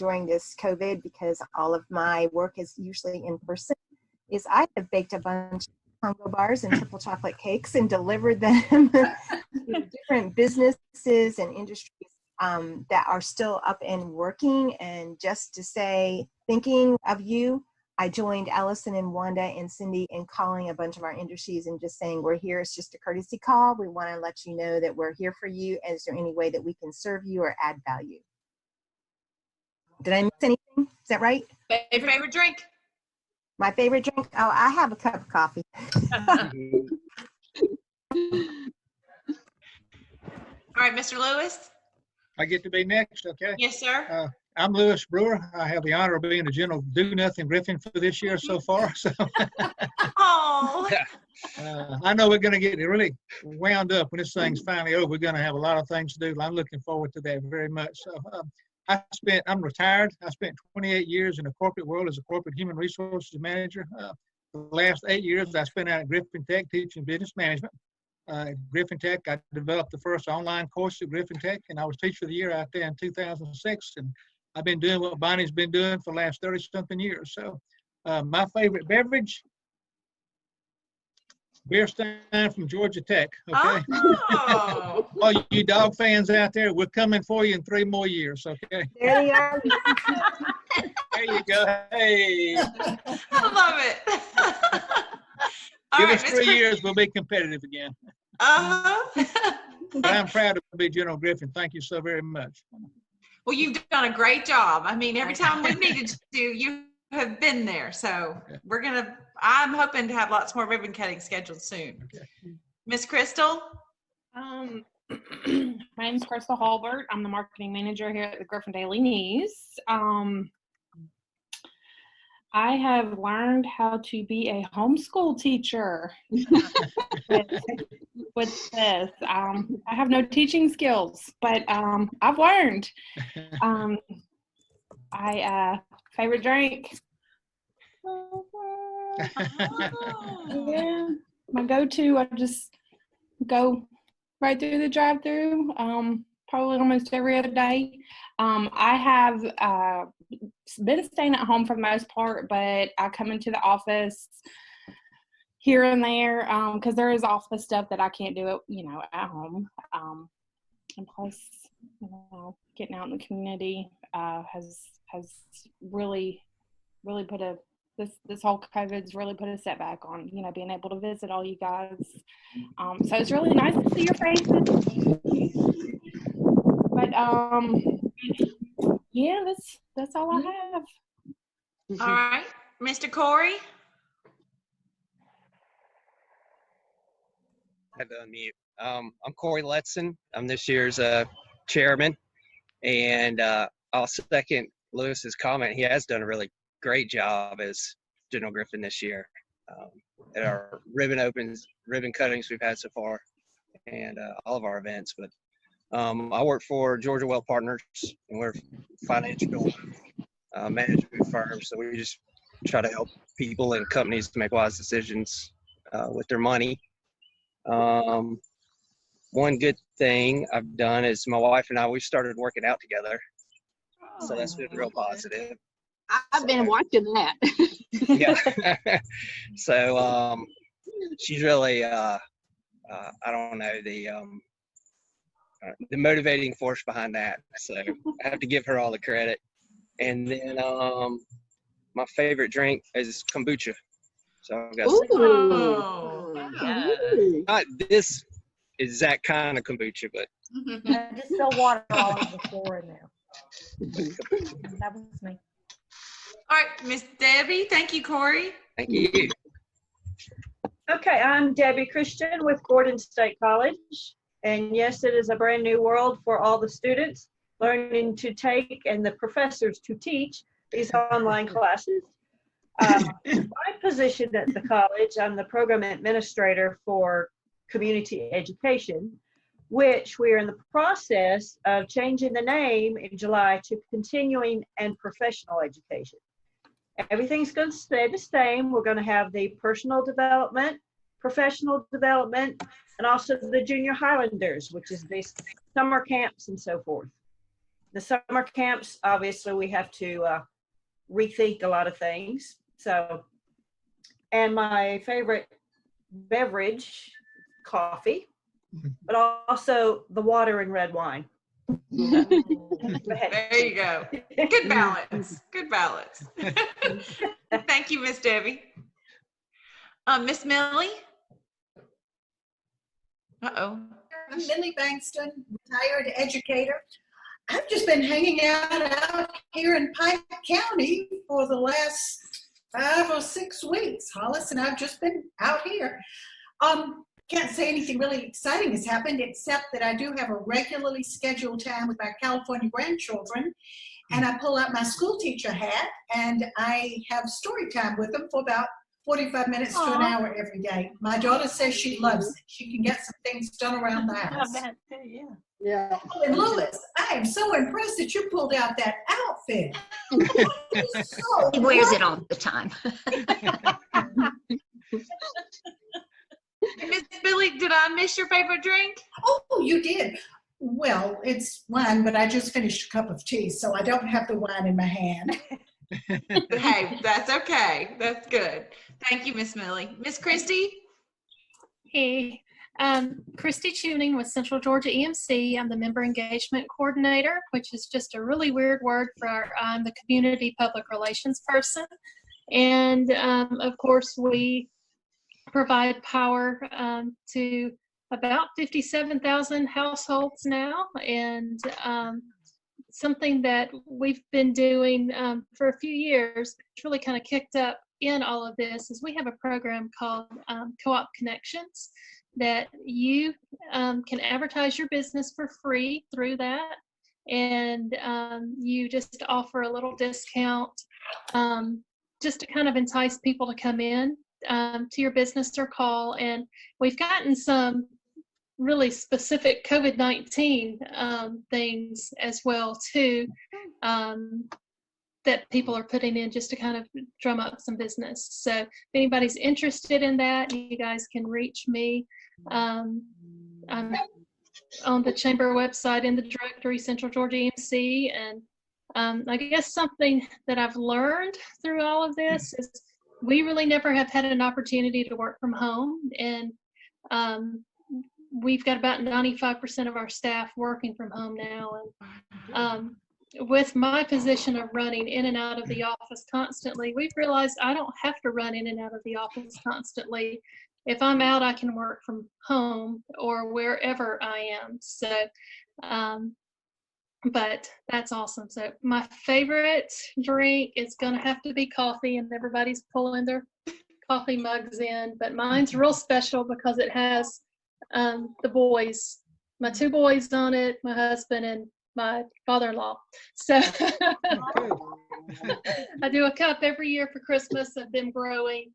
during this COVID, because all of my work is usually in person, is I have baked a bunch of Congo bars and triple chocolate cakes and delivered them to different businesses and industries that are still up and working. And just to say, thinking of you, I joined Allison and Wanda and Cindy in calling a bunch of our industries and just saying, we're here. It's just a courtesy call. We want to let you know that we're here for you. And is there any way that we can serve you or add value? Did I miss anything? Is that right? Favorite drink? My favorite drink? Oh, I have a cup of coffee. All right, Mr. Lewis. I get to be next, okay? Yes, sir. I'm Lewis Brewer. I have the honor of being the general do-nothing Griffin for this year so far. So Oh. I know we're going to get really wound up when this thing's finally over. We're going to have a lot of things to do. I'm looking forward to that very much. So I'm retired. I spent 28 years in the corporate world as a corporate human resources manager. The last 8 years I spent out at Griffin Tech teaching business management. At Griffin Tech, I developed the first online course at Griffin Tech, and I was Teacher of the Year out there in 2006. And I've been doing what Bonnie's been doing for the last 30-something years. So my favorite beverage, beer stein from Georgia Tech, okay? Oh. All you dog fans out there, we're coming for you in 3 more years, okay? There you are. There you go. Hey. I love it. Give us 3 years, we'll be competitive again. Uh-huh. But I'm proud to be General Griffin. Thank you so very much. Well, you've done a great job. I mean, every time we've needed you, you have been there. So I'm hoping to have lots more ribbon cutting scheduled soon. Okay. Miss Krystal? My name's Krystal Halbert. I'm the marketing manager here at the Griffin Daily News. I have learned how to be a homeschool teacher with this. I have no teaching skills, but I've learned. Favorite drink? Yeah, my go-to, I just go right through the drive-through, probably almost every other day. I have been staying at home for the most part, but I come into the office here and there because there is office stuff that I can't do at home. And plus, getting out in the community has really put this whole COVID's really put a setback on, being able to visit all you guys. So it's really nice to see your faces. But yeah, that's all I have. All right. Mr. Corey? I had to unmute. I'm Corey Letson. I'm this year's chairman, and I'll second Lewis's comment. He has done a really great job as General Griffin this year at our ribbon cuttings we've had so far, and all of our events. But I work for Georgia Well Partners, and we're a financial management firm, so we just try to help people and companies to make wise decisions with their money. One good thing I've done is my wife and I, we started working out together, so that's been real positive. I've been watching that. Yeah. So she's really I don't know, the motivating force behind that, so I have to give her all the credit. And then my favorite drink is kombucha, so I've got not this exact kind of kombucha, but just spill water all over the floor in there. That was me. All right, Miss Debbie. Thank you, Corey. thank you. Okay, I'm Debby Christian with Gordon State College. And yes, it is a brand new world for all the students learning to take and the professors to teach these online classes. My position at the college, I'm the program administrator for community education, which we are in the process of changing the name in July to continuing and professional education. Everything's going to stay the same. We're going to have the personal development, professional development, and also the Junior Highlanders, which is the summer camps and so forth. the summer camps, obviously we have to rethink a lot of things. So, and my favorite beverage, coffee, but also the water and red wine. There you go. Good balance. Good balance. Thank you, Miss Debbie. Miss Millie. Uh-oh. I'm Millie Bankston, retired educator. I've just been hanging out here in Pike County for the last 5 or 6 weeks. Hollis and I've just been out here. Can't say anything really exciting has happened, except that I do have a regularly scheduled time with my California grandchildren, and I pull out my school teacher hat and I have story time with them for about 45 minutes to an hour every day. My daughter says she loves it. She can get some things done around the house. Yeah. And Louis, I am so impressed that you pulled out that outfit. So He wears it all the time. Miss Billy, did I miss your favorite drink? Oh, you did. Well, it's wine, but I just finished a cup of tea, so I don't have the wine in my hand. Hey, that's okay. That's good. Thank you, Miss Millie. Miss Christy? Hey, Christy Tuning with Central Georgia EMC. I'm the Member Engagement Coordinator, which is just a really weird word for I'm the Community Public Relations person. And of course, we provide power to about 57,000 households now. And something that we've been doing for a few years, it's really kind of kicked up in all of this, is we have a program called Co-op Connections that you can advertise your business for free through that. And you just offer a little discount just to kind of entice people to come in to your business or call. And we've gotten some really specific COVID-19 things as well too, that people are putting in just to kind of drum up some business. So if anybody's interested in that, you guys can reach me. I'm on the chamber website in the directory, Central Georgia EMC. And I guess something that I've learned through all of this is we really never have had an opportunity to work from home. And we've got about 95% of our staff working from home now. And with my position of running in and out of the office constantly, we've realized I don't have to run in and out of the office constantly. If I'm out, I can work from home or wherever I am. So, but that's awesome. So my favorite drink is going to have to be coffee, and everybody's pulling their coffee mugs in, but mine's real special because it has the boys, my 2 boys on it, my husband and my father-in-law. So I do a cup every year for Christmas of them growing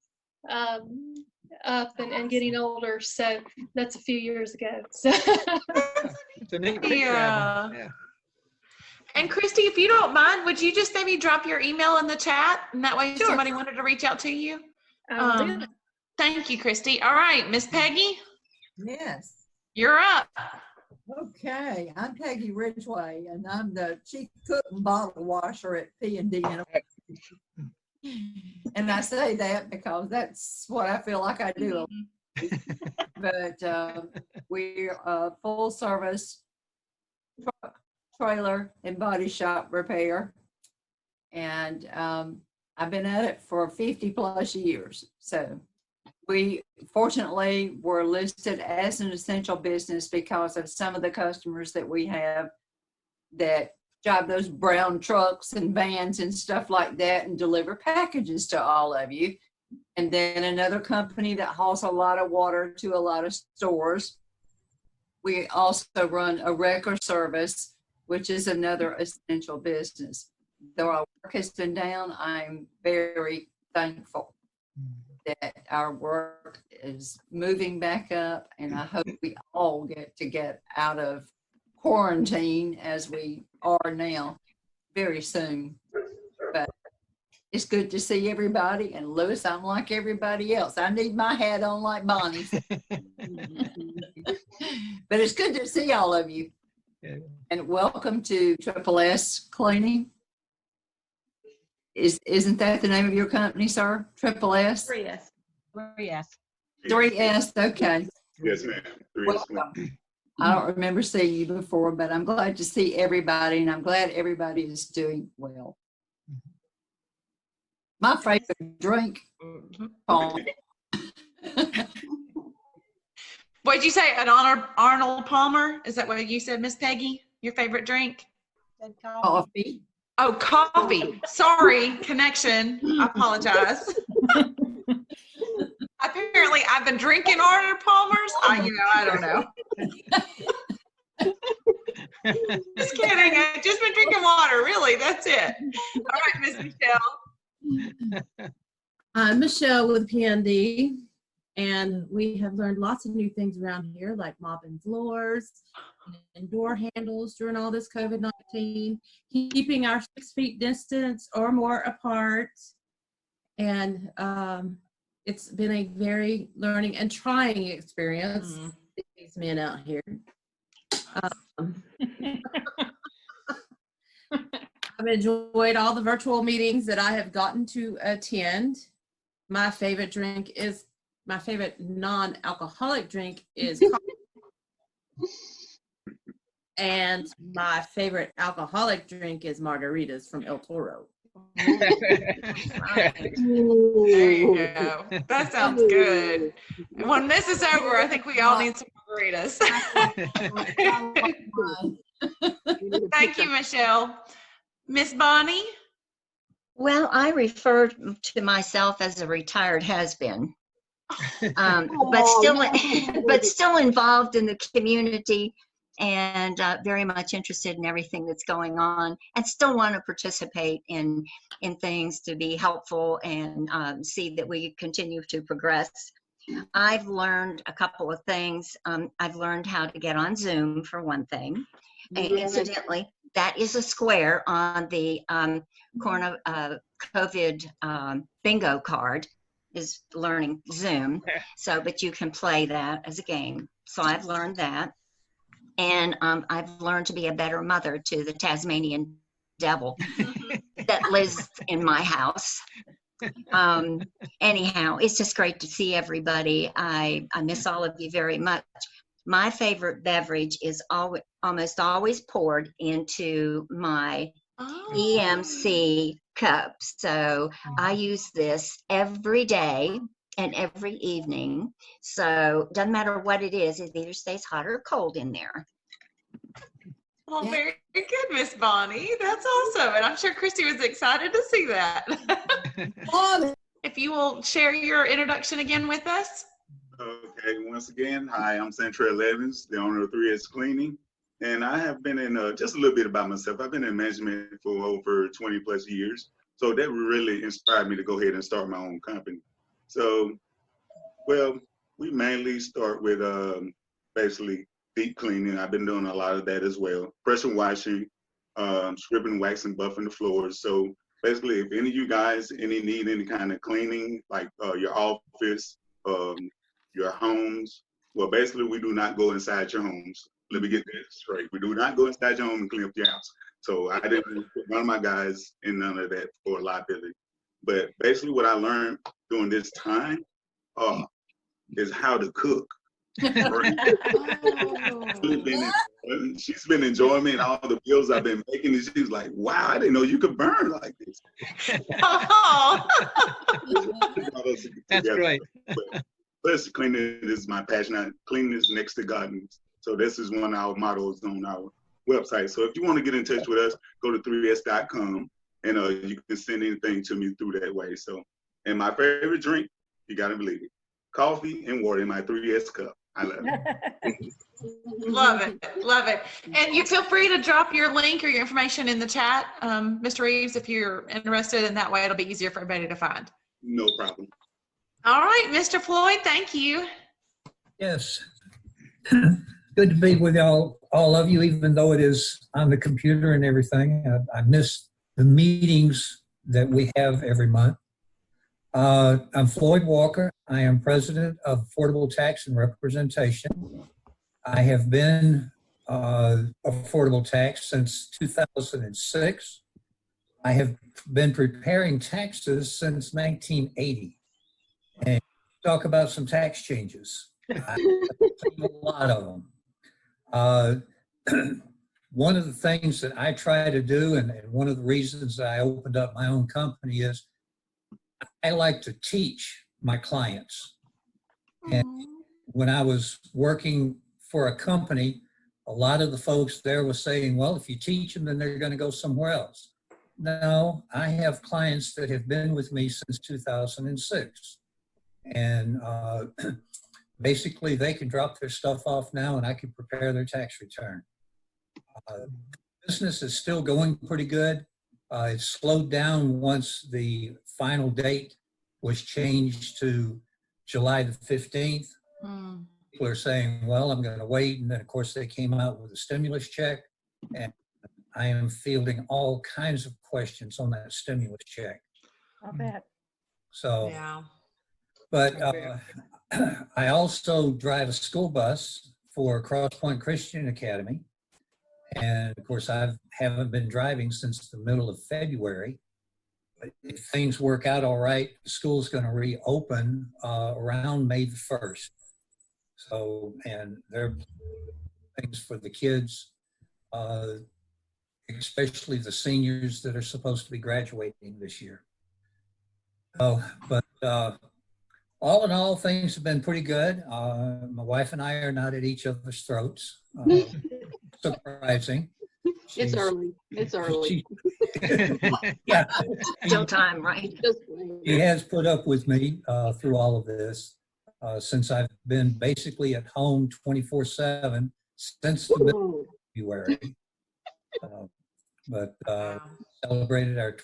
up and getting older. So that's a few years ago. So It's a neat picture. Yeah. And Christy, if you don't mind, would you just maybe drop your email in the chat, and that way if somebody wanted to reach out to you? Thank you, Christy. All right, Miss Peggy. Yes. You're up. Okay, I'm Peggy Ridgway, and I'm the chief cook and bottle washer at P&D. And I say that because that's what I feel like I do. But we're a full service truck, trailer, and body shop repair. And I've been at it for 50 plus years. So we fortunately were listed as an essential business because of some of the customers that we have that drive those brown trucks and vans and stuff like that and deliver packages to all of you. And then another company that hauls a lot of water to a lot of stores. We also run a wrecker service, which is another essential business. Though our work has been down, I'm very thankful that our work is moving back up, and I hope we all get out of quarantine as we are now very soon. But it's good to see everybody, and Louis, I'm like everybody else. I need my hat on like Bonnie. But it's good to see all of you. And welcome to Triple S Cleaning. Isn't that the name of your company, sir? Triple S? 3S. 3S. 3S, okay. Yes, ma'am. 3S Cleaning. I don't remember seeing you before, but I'm glad to see everybody, and I'm glad everybody is doing well. My favorite drink. What'd you say? An Arnold Palmer? Is that what you said, Miss Peggy? Your favorite drink? Coffee. Oh, coffee. Sorry, connection. I apologize. Apparently, I've been drinking Arnold Palmers. I don't know. Just kidding. I've just been drinking water. Really, that's it. All right, Miss Michelle. I'm Michelle with PND, and we have learned lots of new things around here, like mopping floors and door handles during all this COVID-19, keeping our 6 feet distance or more apart. And it's been a very learning and trying experience, these men out here. I've enjoyed all the virtual meetings that I have gotten to attend. My favorite non-alcoholic drink is coffee. And my favorite alcoholic drink is margaritas from El Toro. There you go. That sounds good. And when this is over, I think we all need some margaritas. Thank you, Michelle. Miss Bonnie? Well, I refer to myself as a retired has-been, but still involved in the community and very much interested in everything that's going on, and still want to participate in things to be helpful and see that we continue to progress. I've learned a couple of things. I've learned how to get on Zoom, for one thing. And incidentally, that is a square on the corner COVID bingo card, is learning Zoom. So, but you can play that as a game. So I've learned that. And I've learned to be a better mother to the Tasmanian devil that lives in my house. Anyhow, it's just great to see everybody. I miss all of you very much. My favorite beverage is almost always poured into my EMC cup. So I use this every day and every evening. So doesn't matter what it is, it either stays hot or cold in there. Well, very good, Miss Bonnie. That's awesome. And I'm sure Christy was excited to see that. If you will share your introduction again with us. Okay, once again, hi, I'm Central Evans, the owner of 3S Cleaning. And I have been in, just a little bit about myself, I've been in management for over 20 plus years. So that really inspired me to go ahead and start my own company. So, well, we mainly start with basically deep cleaning. I've been doing a lot of that as well. Pressure washing, stripping, waxing, buffing the floors. So basically, if any of you guys need any kind of cleaning, like your office, your homes, well, basically, we do not go inside your homes. Let me get that straight. We do not go inside your home and clean up your house. So I didn't put none of my guys in none of that for liability. But basically, what I learned during this time is how to cook. She's been enjoying me and all the meals I've been making, and she's like, wow, I didn't know you could burn like this. That's great. Plus, cleaning is my passion. Cleaning is next to gardening. So this is one of our mottos on our website. So if you want to get in touch with us, go to 3s.com and you can send anything to me through that way. So, and my favorite drink, you got to believe it, coffee and water in my 3S cup. I love it. Love it. Love it. And you feel free to drop your link or your information in the chat, Mr. Reeves, if you're interested. In that way, it'll be easier for everybody to find. No problem. All right, Mr. Floyd, thank you. Yes. Good to be with all of you, even though it is on the computer and everything. I miss the meetings that we have every month. I'm Floyd Walker. I am president of Affordable Tax and Representation. I have been affordable tax since 2006. I have been preparing taxes since 1980. And talk about some tax changes. I've seen a lot of them. One of the things that I try to do, and one of the reasons that I opened up my own company, is I like to teach my clients. And when I was working for a company, a lot of the folks there were saying, well, if you teach them, then they're going to go somewhere else. No, I have clients that have been with me since 2006. And basically, they can drop their stuff off now and I can prepare their tax return. Business is still going pretty good. It slowed down once the final date was changed to July the 15th. People are saying, well, I'm going to wait. And then, of course, they came out with a stimulus check. And I am fielding all kinds of questions on that stimulus check. I bet. So, yeah. But I also drive a school bus for Cross Point Christian Academy. And of course, I haven't been driving since the middle of February. But if things work out all right, the school's going to reopen around May the 1st. So, and there are things for the kids, especially the seniors that are supposed to be graduating this year. But all in all, things have been pretty good. My wife and I are not at each other's throats. Surprising. It's early. It's early. Yeah. Still time, right? He has put up with me through all of this since I've been basically at home 24/7 since the middle of February. But celebrated our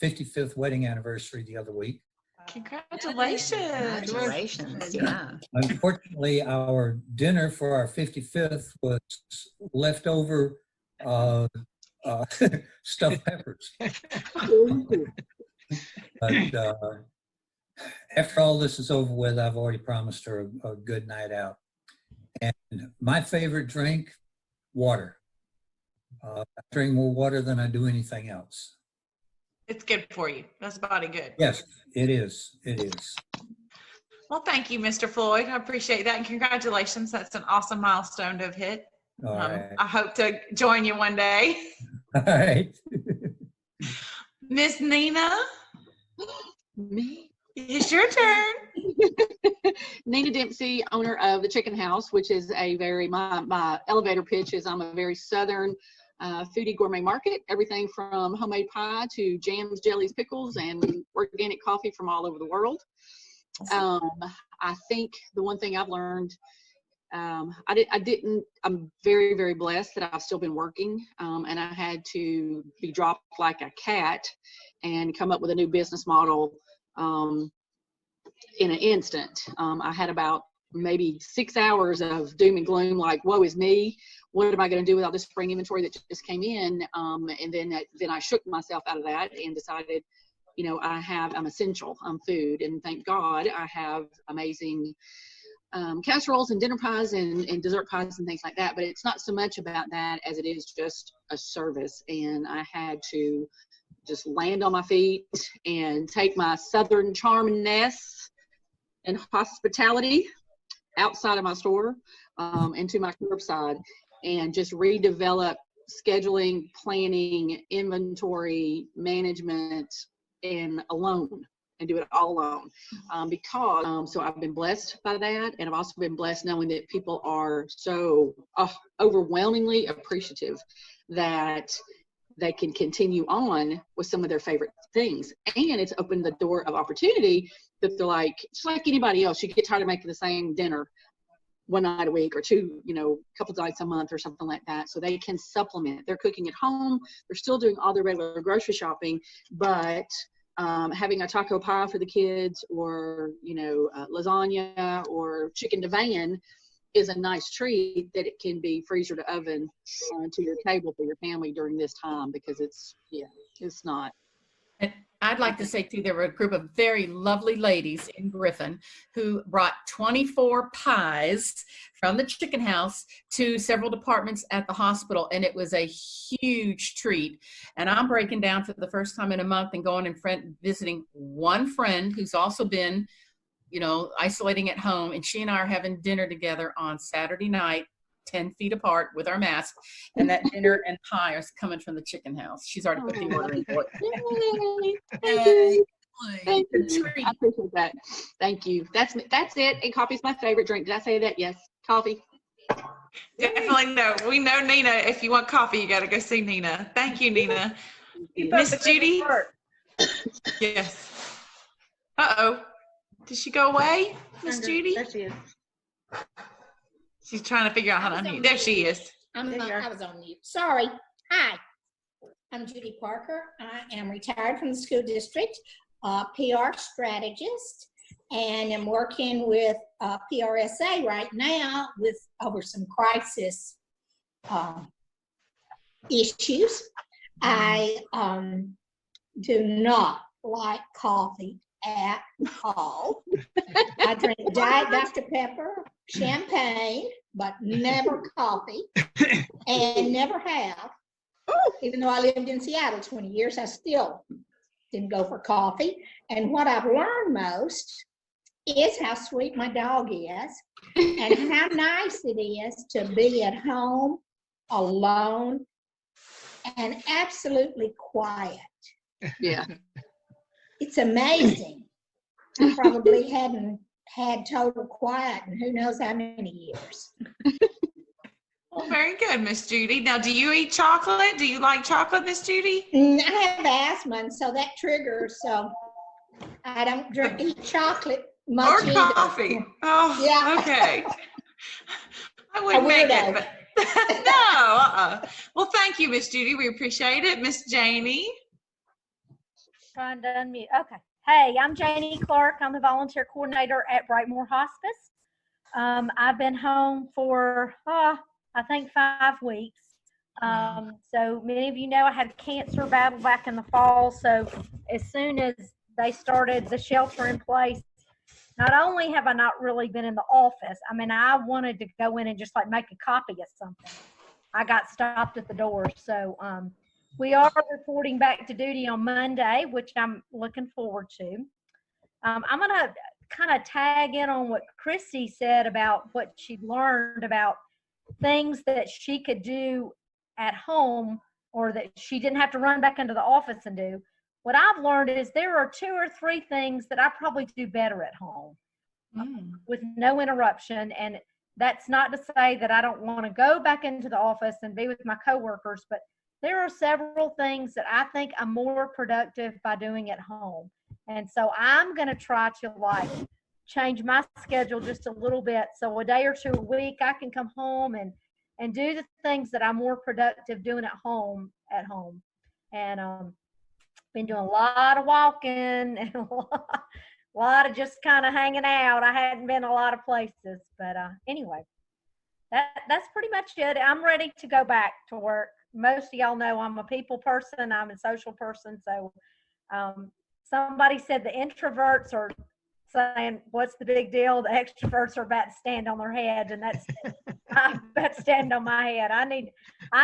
55th wedding anniversary the other week. Congratulations. Congratulations, yeah. Unfortunately, our dinner for our 55th was leftover stuffed peppers. But after all this is over with, I've already promised her a good night out. And my favorite drink, water. I drink more water than I do anything else. It's good for you. That's body good. Yes, it is. It is. Well, thank you, Mr. Floyd. I appreciate that. And congratulations. That's an awesome milestone to have hit. All right. I hope to join you one day. All right. Miss Nina? Me? It's your turn. Nina Dempsey, owner of the Chicken House, which is a my elevator pitch is I'm a very Southern foodie gourmet market, everything from homemade pie to jams, jellies, pickles, and organic coffee from all over the world. I think the one thing I've learned, I'm very, very blessed that I've still been working, and I had to be dropped like a cat and come up with a new business model in an instant. I had about maybe 6 hours of doom and gloom, like, woe is me. What am I going to do with all this spring inventory that just came in? And then I shook myself out of that and decided, you know, I'm essential. I'm food. And thank God I have amazing casseroles and dinner pies and dessert pies and things like that. But it's not so much about that as it is just a service. And I had to just land on my feet and take my Southern charmingness and hospitality outside of my store into my curbside and just redevelop scheduling, planning, inventory, management, and do it all alone. So I've been blessed by that. And I've also been blessed knowing that people are so overwhelmingly appreciative that they can continue on with some of their favorite things. And it's opened the door of opportunity that they're like, just like anybody else, you get tired of making the same dinner one night a week or two, you know, a couple nights a month or something like that. So they can supplement. They're cooking at home. They're still doing all their regular grocery shopping, but having a taco pie for the kids or, you know, lasagna or chicken divan is a nice treat that it can be freezer to oven to your table for your family during this time, because it's not. I I'd like to say too, there were a group of very lovely ladies in Griffin who brought 24 pies from the chicken house to several departments at the hospital, and it was a huge treat. And I'm breaking down for the first time in a month and going and visiting one friend who's also been, you know, isolating at home, and she and I are having dinner together on Saturday night, 10 feet apart with our masks, and that dinner and pie are coming from the chicken house. She's already put the order in for it. Thank you. I appreciate that. Thank you. That's it. And coffee's my favorite drink. Did I say that? Yes. Coffee. Definitely no. We know Nina. If you want coffee, you got to go see Nina. Thank you, Nina. Miss Judy. Yes. Uh-oh. Did she go away, Miss Judy? There she is. She's trying to figure out how to unmute. There she is. I was on mute. Sorry. Hi. I'm Judy Parker. I am retired from the school district, PR strategist, and I'm working with PRSA right now over some crisis issues. I do not like coffee at all. I drink Diet Dr. Pepper, champagne, but never coffee, and never have. Even though I lived in Seattle 20 years, I still didn't go for coffee. And what I've learned most is how sweet my dog is and how nice it is to be at home, alone, and absolutely quiet. Yeah. It's amazing. I probably hadn't had total quiet in who knows how many years. Well, very good, Miss Judy. Now, do you eat chocolate? Do you like chocolate, Miss Judy? I have asthma, and so that triggers, so I don't eat chocolate much or coffee. Oh, yeah. Okay. I wouldn't make it, but no. Well, thank you, Miss Judy. We appreciate it. Miss Jani. Trying to unmute. Okay. Hey, I'm Jani Clark. I'm the volunteer coordinator at Brightmoor Hospice. I've been home for, I think 5 weeks. So many of you know I had a cancer battle back in the fall. So as soon as they started the shelter in place, not only have I not really been in the office, I mean, I wanted to go in and just like make a copy of something. I got stopped at the door. So we are reporting back to duty on Monday, which I'm looking forward to. I'm going to kind of tag in on what Christy said about what she learned about things that she could do at home or that she didn't have to run back into the office and do. What I've learned is there are 2 or 3 things that I probably do better at home with no interruption. And that's not to say that I don't want to go back into the office and be with my coworkers, but there are several things that I think I'm more productive by doing at home. And so I'm going to try to like change my schedule just a little bit. So a day or 2 a week, I can come home and do the things that I'm more productive doing at home. And been doing a lot of walking and a lot of just kind of hanging out. I hadn't been a lot of places, but anyway, that's pretty much it. I'm ready to go back to work. Most of y'all know I'm a people person. I'm a social person. So somebody said the introverts are saying, what's the big deal? The extroverts are about to stand on their head, and I'm about to stand on my head. I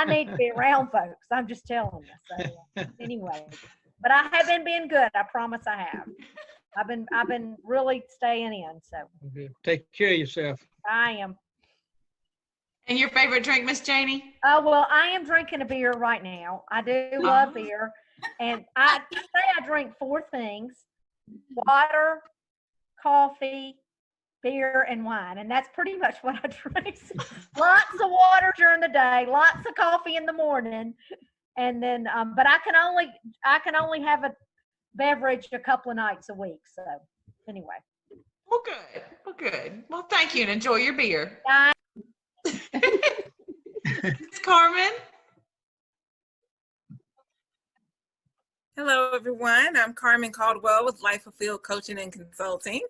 need to be around folks. I'm just telling you. So anyway, but I have been being good. I promise I have. I've been really staying in. So okay. Take care of yourself. I am. And your favorite drink, Miss Jani? Oh, well, I am drinking a beer right now. I do love beer. And I say I drink 4 things: water, coffee, beer, and wine. And that's pretty much what I drink. Lots of water during the day, lots of coffee in the morning. And then, but I can only have a beverage a couple of nights a week. So anyway. Well, good. Well, good. Well, thank you, and enjoy your beer. Carmen? Hello, everyone. I'm Carmen Caldwell with Life Fulfilled Coaching and Consulting,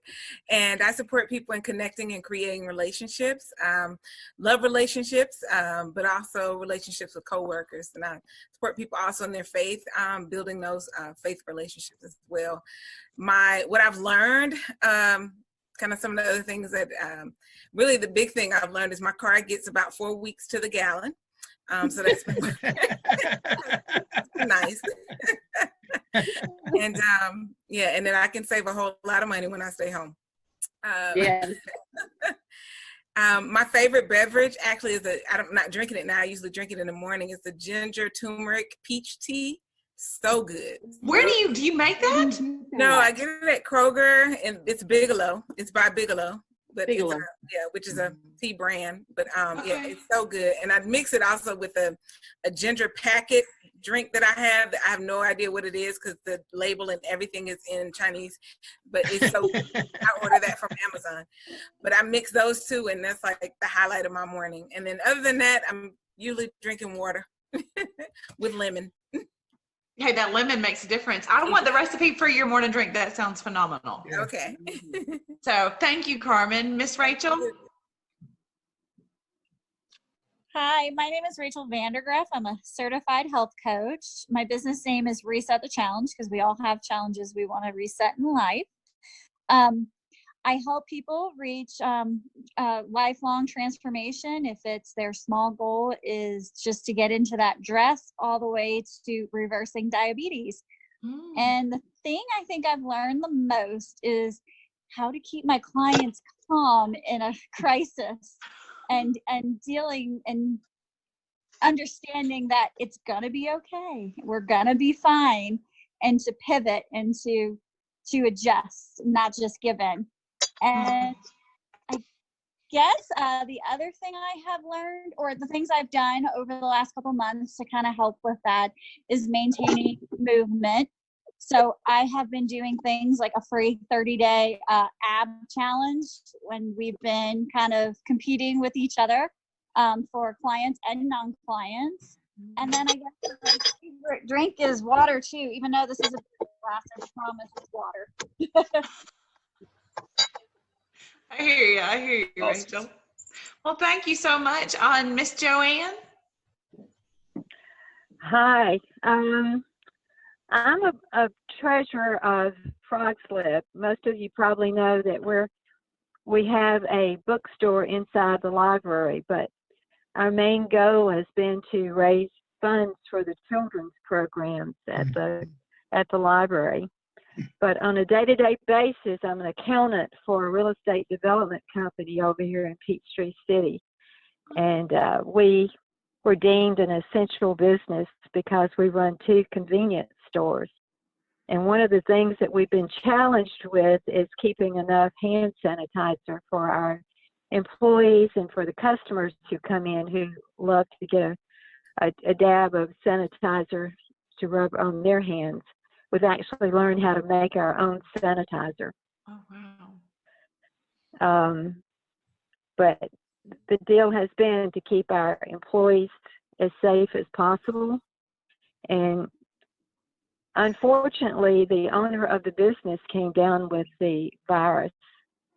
and I support people in connecting and creating relationships, love relationships, but also relationships with coworkers. And I support people also in their faith, building those faith relationships as well. What I've learned, kind of some of the other things that really the big thing I've learned is my car gets about 4 weeks to the gallon. So that's nice. And yeah, and then I can save a whole lot of money when I stay home. Yes. My favorite beverage actually is I'm not drinking it now. I usually drink it in the morning. It's the ginger turmeric peach tea. So good. Where do you make that? No, I get it at Kroger, and it's Bigelow. It's by Bigelow. But Bigelow. It's which is a tea brand. But yeah, it's so good. And I mix it also with a ginger packet drink that I have no idea what it is because the label and everything is in Chinese. But it's so good. I order that from Amazon. But I mix those two, and that's like the highlight of my morning. And then other than that, I'm usually drinking water with lemon. Hey, that lemon makes a difference. I want the recipe for your morning drink. That sounds phenomenal. Okay. So thank you, Carmen. Miss Rachel? Hi, my name is Rachel Vandergriff. I'm a certified health coach. My business name is Reset the Challenge because we all have challenges we want to reset in life. I help people reach lifelong transformation. If it's their small goal is just to get into that dress all the way to reversing diabetes. And the thing I think I've learned the most is how to keep my clients calm in a crisis and dealing and understanding that it's gonna be okay. We're gonna be fine, and to pivot and to adjust, not just give in. And I guess the other thing I have learned, or the things I've done over the last couple months to kind of help with that, is maintaining movement. So I have been doing things like a free 30-day ab challenge when we've been kind of competing with each other for clients and non-clients. And then I guess my favorite drink is water too, even though this is a glass, I promise it's water. I hear you, Rachel. Well, thank you so much. Miss Joanne? Hi. I'm a treasurer of Frog Slip. Most of you probably know that we have a bookstore inside the library, but our main goal has been to raise funds for the children's programs at the library. But on a day-to-day basis, I'm an accountant for a real estate development company over here in Peachtree City. And we're deemed an essential business because we run 2 convenience stores. And one of the things that we've been challenged with is keeping enough hand sanitizer for our employees and for the customers who come in who love to get a dab of sanitizer to rub on their hands. We've actually learned how to make our own sanitizer. Oh, wow. But the deal has been to keep our employees as safe as possible. And unfortunately, the owner of the business came down with the virus,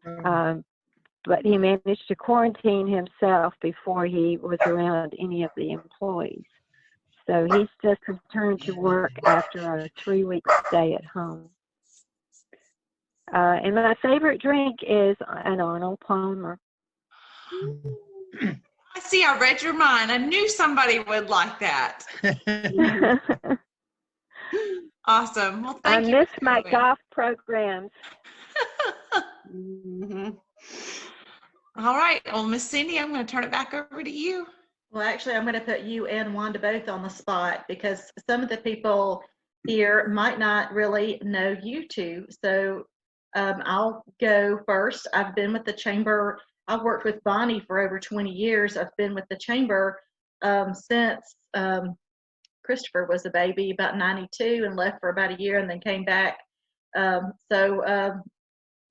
but he managed to quarantine himself before he was around any of the employees. So he's just returned to work after a 3-week stay at home. And my favorite drink is an Arnold Palmer. I see, I read your mind. I knew somebody would like that. Awesome. Well, thank you. I miss my golf programs. All right. Well, Miss Cindy, I'm going to turn it back over to you. Well, actually, I'm going to put you and Wanda both on the spot because some of the people here might not really know you two. So I'll go first. I've been with the Chamber. I've worked with Bonnie for over 20 years. I've been with the Chamber since Christopher was a baby, about 92, and left for about a year and then came back.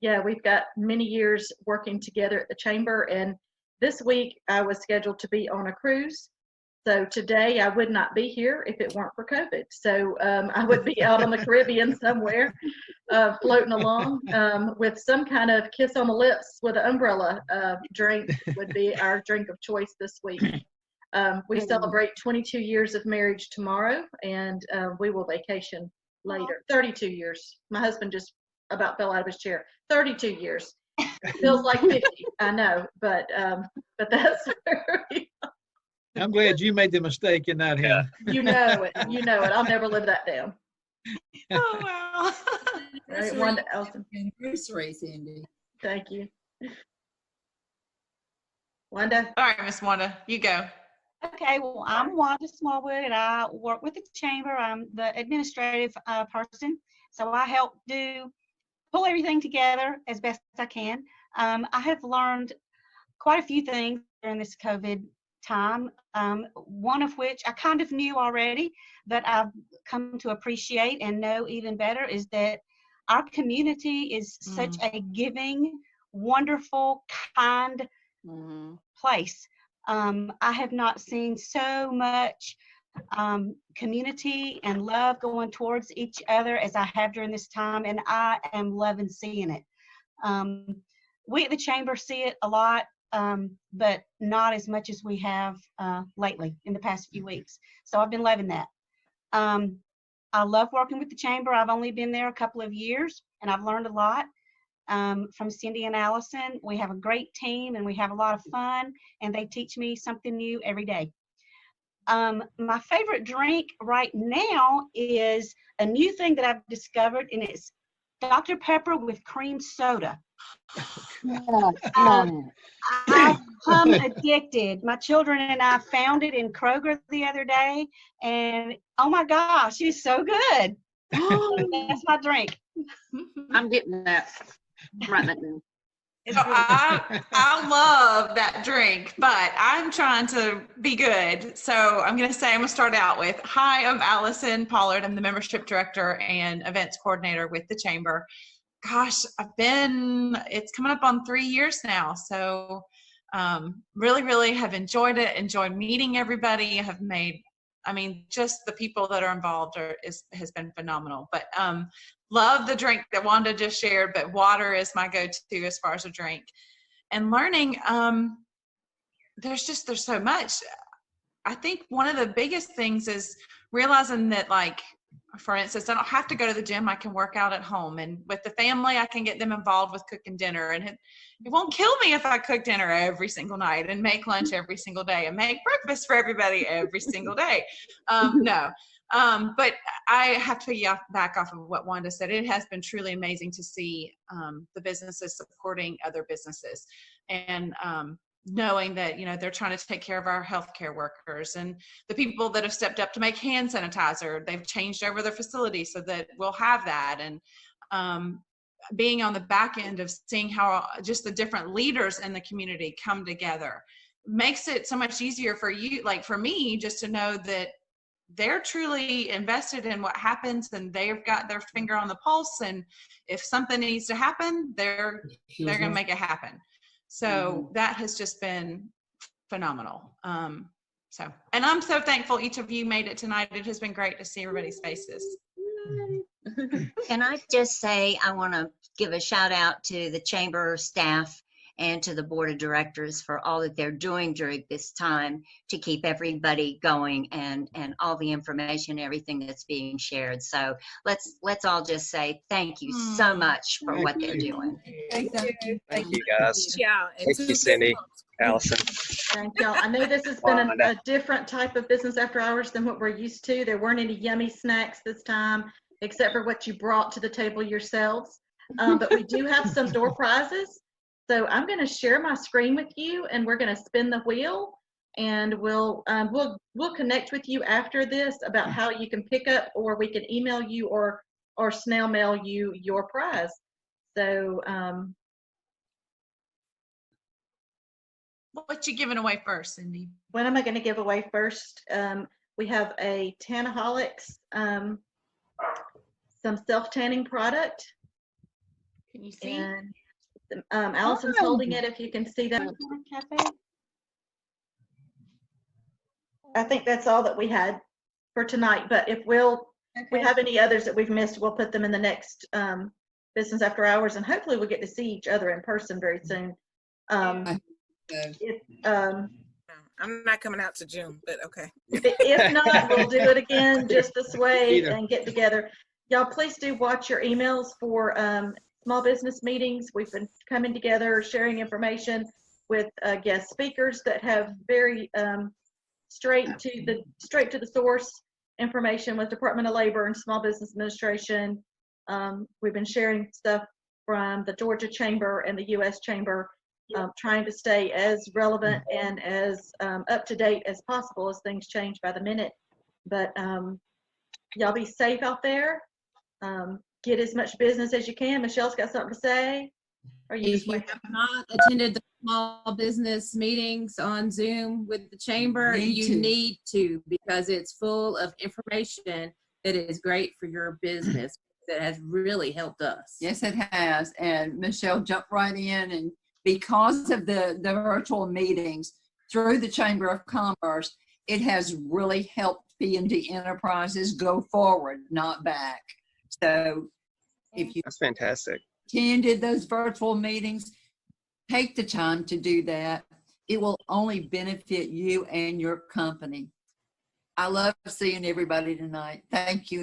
Yeah, we've got many years working together at the Chamber. And this week I was scheduled to be on a cruise. So today I would not be here if it weren't for COVID. So I would be out on the Caribbean somewhere, floating along with some kind of kiss on the lips with an umbrella drink would be our drink of choice this week. We celebrate 22 years of marriage tomorrow, and we will vacation later. 32 years. My husband just about fell out of his chair. 32 years. It feels like 50, I know, but that's where we are. I'm glad you made the mistake and not him. You know it. You know it. I'll never live that down. Oh, wow. Right, Wanda, Allison. Anniversary, Cindy. Thank you. Wanda? All right, Miss Wanda, you go. Okay, well, I'm Wanda Smallwood, and I work with the chamber. I'm the administrative person, so I help pull everything together as best as I can. I have learned quite a few things during this COVID time, one of which I kind of knew already, but I've come to appreciate and know even better, is that our community is such a giving, wonderful, kind place. I have not seen so much community and love going towards each other as I have during this time, and I am loving seeing it. We at the chamber see it a lot, but not as much as we have lately in the past few weeks. So I've been loving that. I love working with the chamber. I've only been there a couple of years, and I've learned a lot from Cindy and Allison. We have a great team, and we have a lot of fun, and they teach me something new every day. My favorite drink right now is a new thing that I've discovered, and it's Dr. Pepper with cream soda. I've become addicted. My children and I found it in Kroger the other day, and oh my gosh, it's so good. That's my drink. I'm getting that. I'm writing that down. So I love that drink, but I'm trying to be good. So I'm going to start out with, hi, I'm Allison Pollard. I'm the membership director and events coordinator with the chamber. Gosh, it's coming up on 3 years now. So really, really have enjoyed it, enjoyed meeting everybody, just the people that are involved has been phenomenal. But love the drink that Wanda just shared, but water is my go-to as far as a drink. And learning, there's so much. I think one of the biggest things is realizing that, like, for instance, I don't have to go to the gym. I can work out at home, and with the family, I can get them involved with cooking dinner, and it won't kill me if I cook dinner every single night and make lunch every single day and make breakfast for everybody every single day. No. But I have to back off of what Wanda said. It has been truly amazing to see the businesses supporting other businesses, and knowing that, they're trying to take care of our healthcare workers and the people that have stepped up to make hand sanitizer. They've changed over their facility so that we'll have that. And being on the back end of seeing how just the different leaders in the community come together makes it so much easier for you, like for me, just to know that they're truly invested in what happens, and they've got their finger on the pulse. And if something needs to happen, they're going to make it happen. So that has just been phenomenal. And I'm so thankful each of you made it tonight. It has been great to see everybody's faces. Can I just say, I want to give a shout out to the chamber staff and to the board of directors for all that they're doing during this time to keep everybody going, and all the information, everything that's being shared. So let's all just say thank you so much for what they're doing. Thank you. Thank you, guys. Yeah. Thank you, Cindy, Allison. Thank y'all. I know this has been a different type of business after hours than what we're used to. There weren't any yummy snacks this time, except for what you brought to the table yourselves. But we do have some door prizes. So I'm going to share my screen with you, and we're going to spin the wheel, and we'll connect with you after this about how you can pick up, or we can email you or snail mail you your prize. So what you giving away first, Cindy? What am I going to give away first? We have a Tanaholics, some self-tanning product. Can you see? And Allison's holding it, if you can see that. I think that's all that we had for tonight, but if we have any others that we've missed, we'll put them in the next business after hours, and hopefully we'll get to see each other in person very soon. I'm not coming out to June, but okay. If not, we'll do it again just this way Either. and get together. Y'all, please do watch your emails for small business meetings. We've been coming together, sharing information with guest speakers that have very straight to the source information with Department of Labor and Small Business Administration. We've been sharing stuff from the Georgia Chamber and the U.S. Chamber, trying to stay as relevant and as up to date as possible as things change by the minute. But y'all be safe out there. Get as much business as you can. Michelle's got something to say. Or you If you have not attended the small business meetings on Zoom with the chamber, you need to, because it's full of information that is great for your business, that has really helped us. Yes, it has. And Michelle jumped right in, and because of the virtual meetings through the Chamber of Commerce, it has really helped P&D enterprises go forward, not back. So if you That's fantastic. attended those virtual meetings, take the time to do that. It will only benefit you and your company. I love seeing everybody tonight. Thank you.